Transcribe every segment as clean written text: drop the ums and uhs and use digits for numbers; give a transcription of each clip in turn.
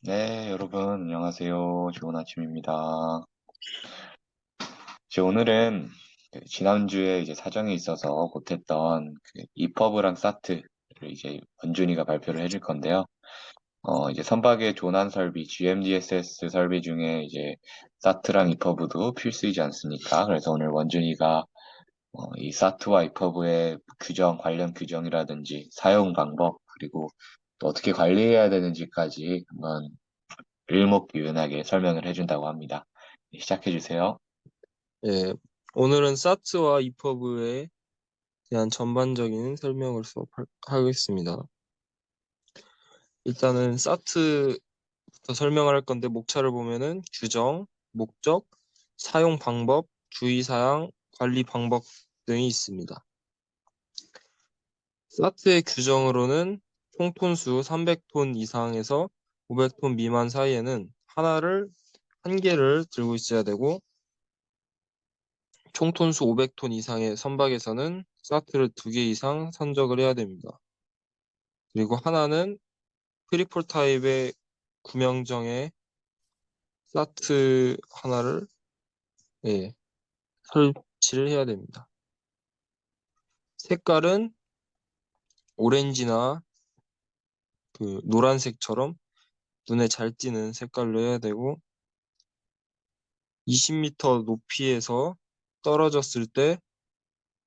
네, 여러분, 안녕하세요. 좋은 아침입니다. 오늘은 지난주에 이제 사정이 있어서 못했던 이퍼브랑 사트를 이제 원준이가 발표를 해줄 건데요. 이제 선박의 조난 설비, GMDSS 설비 중에 이제 사트랑 이퍼브도 필수이지 않습니까? 그래서 오늘 원준이가 이 사트와 이퍼브의 관련 규정이라든지 사용 방법, 그리고 또 어떻게 관리해야 되는지까지 한번 일목요연하게 설명을 해준다고 합니다. 시작해주세요. 예, 오늘은 사트와 이퍼브에 대한 전반적인 설명을 수업하겠습니다. 일단은 사트부터 설명을 할 건데 목차를 보면은 규정, 목적, 사용 방법, 주의사항, 관리 방법 등이 있습니다. 사트의 규정으로는 총 톤수 300톤 이상에서 500톤 미만 사이에는 한 개를 들고 있어야 되고 총 톤수 500톤 이상의 선박에서는 사트를 2개 이상 선적을 해야 됩니다. 그리고 하나는 트리플 타입의 구명정에 사트 하나를 예, 설치를 해야 됩니다. 색깔은 오렌지나 그 노란색처럼 눈에 잘 띄는 색깔로 해야 되고 20m 높이에서 떨어졌을 때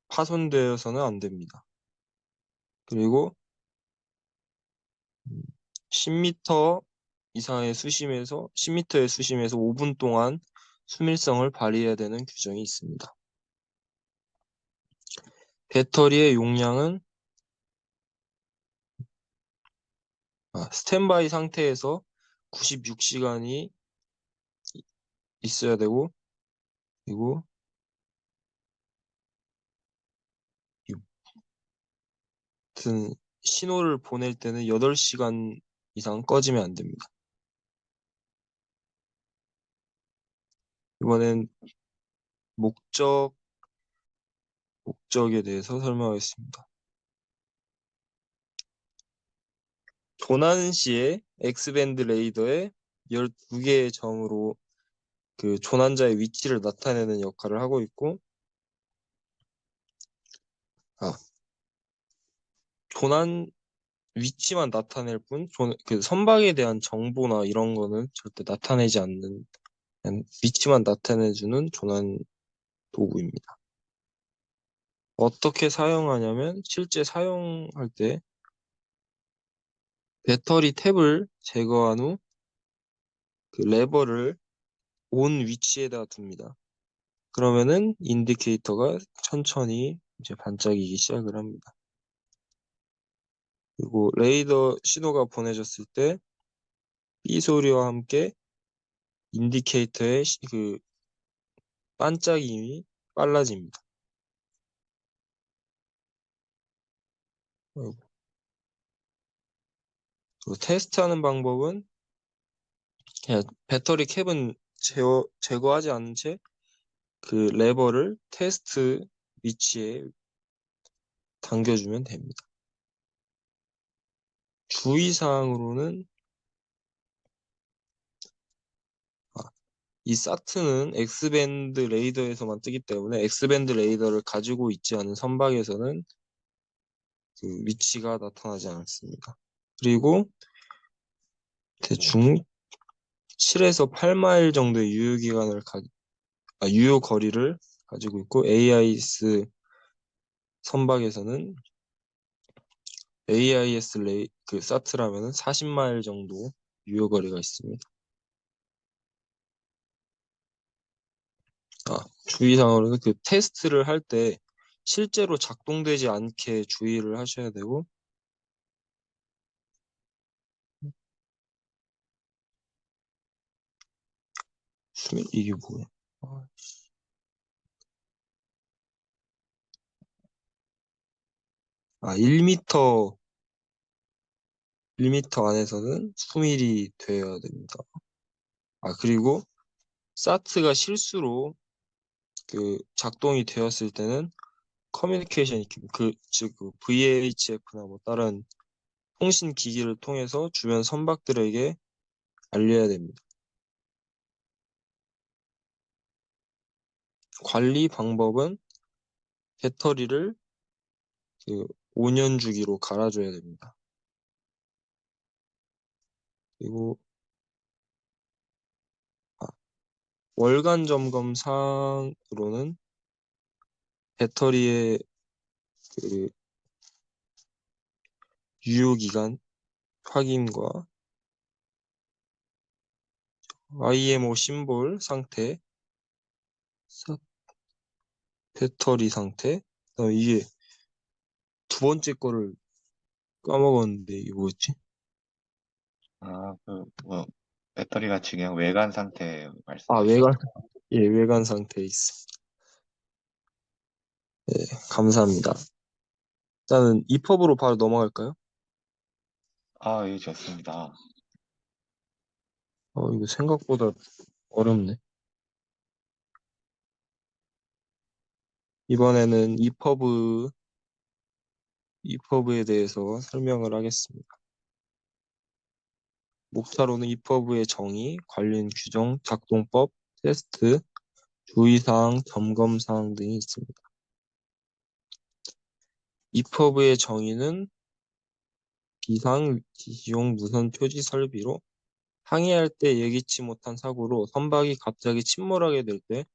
파손되어서는 안 됩니다. 그리고 10m 이상의 수심에서 10m의 수심에서 5분 동안 수밀성을 발휘해야 되는 규정이 있습니다. 배터리의 용량은 스탠바이 상태에서 96시간이 있어야 되고, 그리고 아무튼 신호를 보낼 때는 8시간 이상 꺼지면 안 됩니다. 이번엔 목적에 대해서 설명하겠습니다. 조난 시에 X밴드 레이더에 12개의 점으로 그 조난자의 위치를 나타내는 역할을 하고 있고, 아, 조난 위치만 나타낼 뿐, 그 선박에 대한 정보나 이런 거는 절대 나타내지 않는, 그냥 위치만 나타내주는 조난 도구입니다. 어떻게 사용하냐면, 실제 사용할 때 배터리 탭을 제거한 후 그 레버를 온 위치에다 둡니다. 그러면은 인디케이터가 천천히 이제 반짝이기 시작을 합니다. 그리고 레이더 신호가 보내졌을 때 B 소리와 함께 인디케이터의 그 반짝임이 빨라집니다. 그리고 테스트하는 방법은 그냥 배터리 캡은 제거하지 않은 채 그 레버를 테스트 위치에 당겨주면 됩니다. 주의사항으로는 이 사트는 X밴드 레이더에서만 뜨기 때문에 X밴드 레이더를 가지고 있지 않은 선박에서는 그 위치가 나타나지 않습니다. 그리고 대충 7에서 8마일 정도의 유효 거리를 가지고 있고 AIS 선박에서는 그 사트라면은 40마일 정도 유효 거리가 있습니다. 주의사항으로는 그 테스트를 할 때 실제로 작동되지 않게 주의를 하셔야 되고 이게 뭐야? 1m 1m 안에서는 수밀이 되어야 됩니다. 그리고 사트가 실수로 그 작동이 되었을 때는 커뮤니케이션 즉 VHF나 뭐 다른 통신 기기를 통해서 주변 선박들에게 알려야 됩니다. 관리 방법은 배터리를 그 5년 주기로 갈아줘야 됩니다. 그리고 아, 월간 점검 사항으로는 배터리의 그 유효기간 확인과 IMO 심볼 상태, 사- 배터리 상태, 그다음에 이게 두 번째 거를 까먹었는데 이게 뭐였지? 뭐, 배터리가 지금 외관 상태 아, 말씀하시는 외관, 거예요? 예, 외관 상태에 있어. 예, 감사합니다. 일단은 EPUB으로 바로 넘어갈까요? 예, 좋습니다. 이거 생각보다 어렵네. 이번에는 EPUB에 대해서 설명을 하겠습니다. 목차로는 EPUB의 정의, 관련 규정, 작동법, 테스트, 주의사항, 점검사항 등이 있습니다. EPUB의 정의는 비상 기용 무선 표지 설비로 항해할 때 예기치 못한 사고로 선박이 갑자기 침몰하게 될 때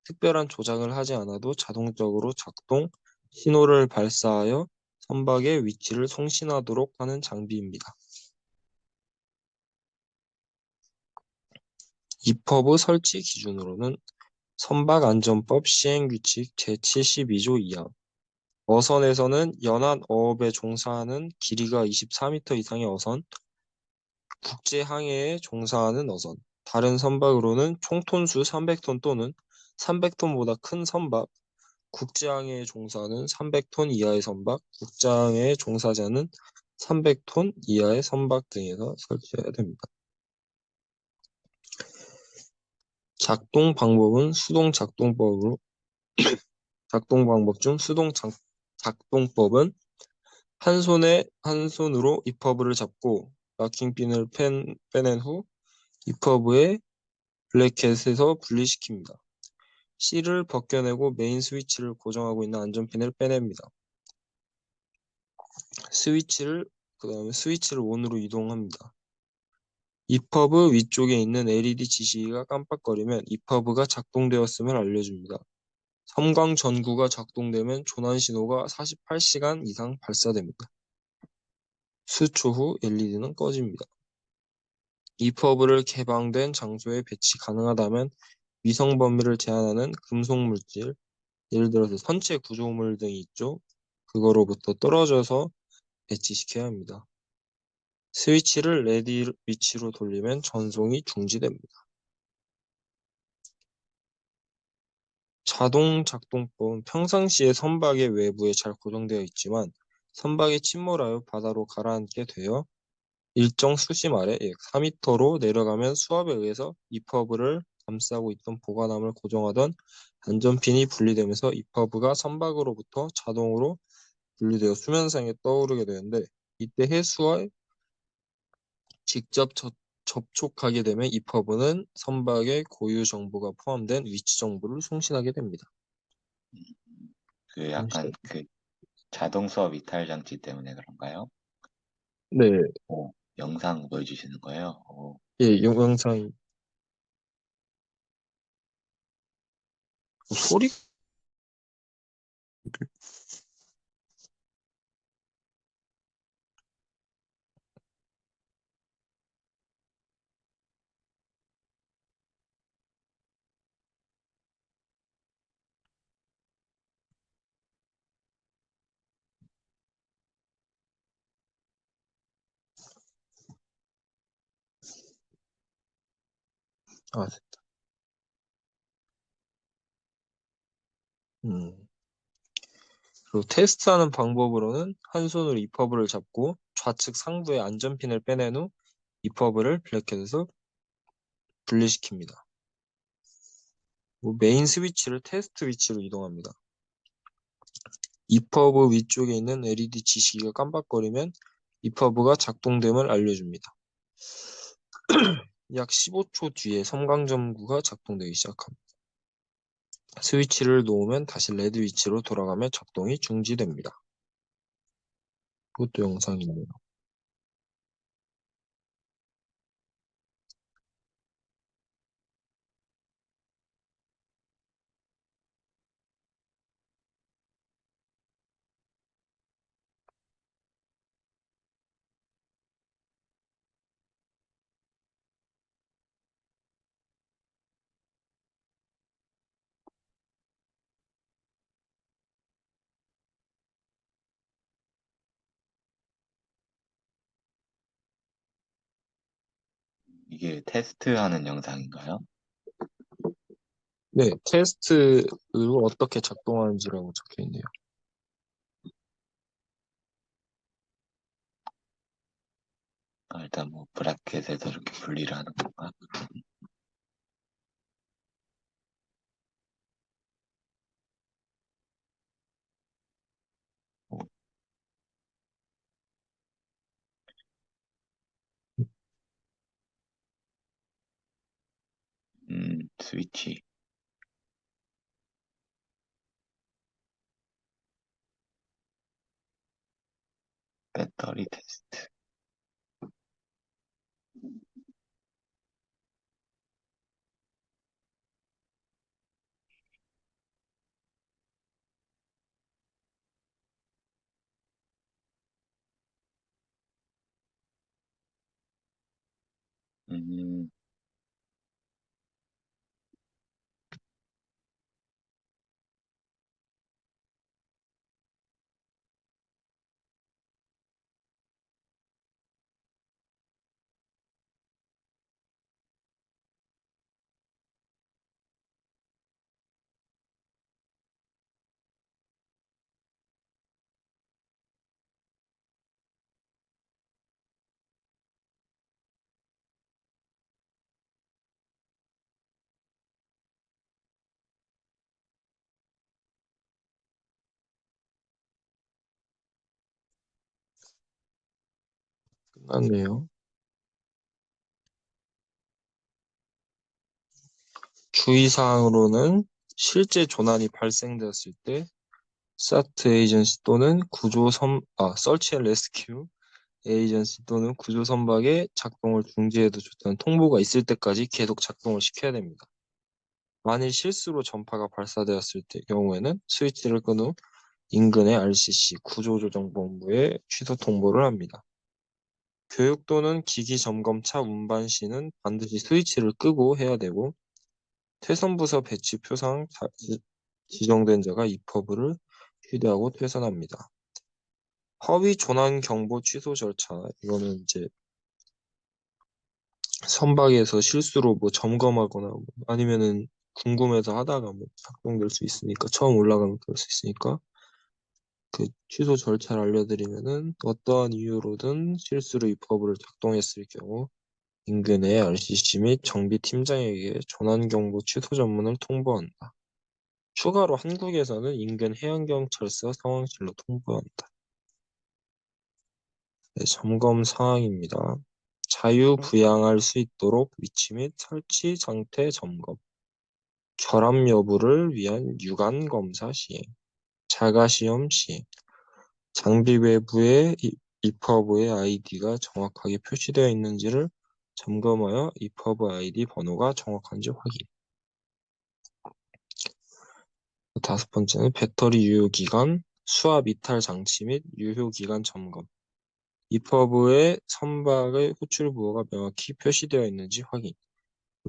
특별한 조작을 하지 않아도 자동적으로 작동, 신호를 발사하여 선박의 위치를 송신하도록 하는 장비입니다. EPUB 설치 기준으로는 선박안전법 시행규칙 제72조 2항 어선에서는 연안 어업에 종사하는 길이가 24m 이상의 어선, 국제 항해에 종사하는 어선, 다른 선박으로는 총톤수 300톤 또는 300톤보다 큰 선박, 국제 항해에 종사하는 300톤 이하의 선박, 국제 항해에 종사하지 않은 300톤 이하의 선박 등에서 설치해야 됩니다. 작동 방법은 수동 작동법으로 작동 방법 중 작동법은 한 손으로 이퍼브를 잡고 락킹핀을 빼낸 후 이퍼브의 블래켓에서 분리시킵니다. C를 벗겨내고 메인 스위치를 고정하고 있는 안전핀을 빼냅니다. 그 다음에 스위치를 ON으로 이동합니다. 이퍼브 위쪽에 있는 LED 지시기가 깜빡거리면 이퍼브가 작동되었음을 알려줍니다. 섬광 전구가 작동되면 조난 신호가 48시간 이상 발사됩니다. 수초 후 LED는 꺼집니다. 이퍼브를 개방된 장소에 배치 가능하다면 위성 범위를 제한하는 금속 물질, 예를 들어서 선체 구조물 등이 있죠. 그거로부터 떨어져서 배치시켜야 합니다. 스위치를 레디 위치로 돌리면 전송이 중지됩니다. 자동 작동법은 평상시에 선박의 외부에 잘 고정되어 있지만 선박이 침몰하여 바다로 가라앉게 되어 일정 수심 아래 약 4m로 내려가면 수압에 의해서 이퍼브를 감싸고 있던 보관함을 고정하던 안전핀이 분리되면서 이퍼브가 선박으로부터 자동으로 분리되어 수면상에 떠오르게 되는데 이때 해수와 직접 접촉하게 되면 이퍼브는 선박의 고유 정보가 포함된 위치 정보를 송신하게 됩니다. 그 약간 잠시만요. 그 자동 수업 이탈 장치 때문에 그런가요? 네, 영상 보여주시는 거예요? 예, 영상 소리? 아, 음. 그리고 테스트하는 방법으로는 한 손으로 이퍼브를 잡고 좌측 상부의 안전핀을 빼낸 후 이퍼브를 블래켓에서 분리시킵니다. 메인 스위치를 테스트 위치로 이동합니다. 이퍼브 위쪽에 있는 LED 지시기가 깜빡거리면 이퍼브가 작동됨을 알려줍니다. 약 15초 뒤에 섬광전구가 작동되기 시작합니다. 스위치를 놓으면 다시 레드 위치로 돌아가며 작동이 중지됩니다. 이것도 영상이네요. 이게 테스트하는 영상인가요? 네, 테스트로 어떻게 작동하는지라고 적혀 있네요. 일단 뭐 브라켓에서 이렇게 분리를 하는 건가? 스위치. 배터리 테스트. 음, 끝났네요. 주의사항으로는 실제 조난이 발생되었을 때 사트 에이전시 또는 서치 앤 레스큐 에이전시 또는 구조 선박의 작동을 중지해도 좋다는 통보가 있을 때까지 계속 작동을 시켜야 됩니다. 만일 실수로 전파가 발사되었을 때 경우에는 스위치를 끈 후 인근의 RCC 구조조정본부에 취소 통보를 합니다. 교육 또는 기기 점검차 운반 시는 반드시 스위치를 끄고 해야 되고 퇴선부서 배치 표상 지정된 자가 이퍼브를 휴대하고 퇴선합니다. 허위 조난 경보 취소 절차 이거는 이제 선박에서 실수로 뭐 점검하거나 뭐 아니면은 궁금해서 하다가 뭐 작동될 수 있으니까 처음 올라가면 그럴 수 있으니까 그 취소 절차를 알려드리면은 어떠한 이유로든 실수로 이퍼브를 작동했을 경우 인근의 RCC 및 정비팀장에게 조난경보 취소 전문을 통보한다. 추가로 한국에서는 인근 해양경찰서 상황실로 통보한다. 네, 점검 사항입니다. 자유부양할 수 있도록 위치 및 설치 상태 점검, 결함 여부를 위한 유관 검사 시행, 자가 시험 시행, 장비 외부에 이퍼브의 아이디가 정확하게 표시되어 있는지를 점검하여 이퍼브 아이디 번호가 정확한지 확인. 다섯 번째는 배터리 유효 기간, 수압 이탈 장치 및 유효 기간 점검. 이퍼브의 선박의 호출 부호가 명확히 표시되어 있는지 확인.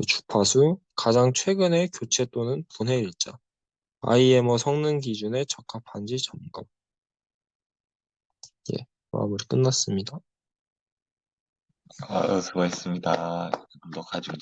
주파수, 가장 최근의 교체 또는 분해 일자, IMO 성능 기준에 적합한지 점검. 예, 마무리 끝났습니다. 수고했습니다. 너 가지고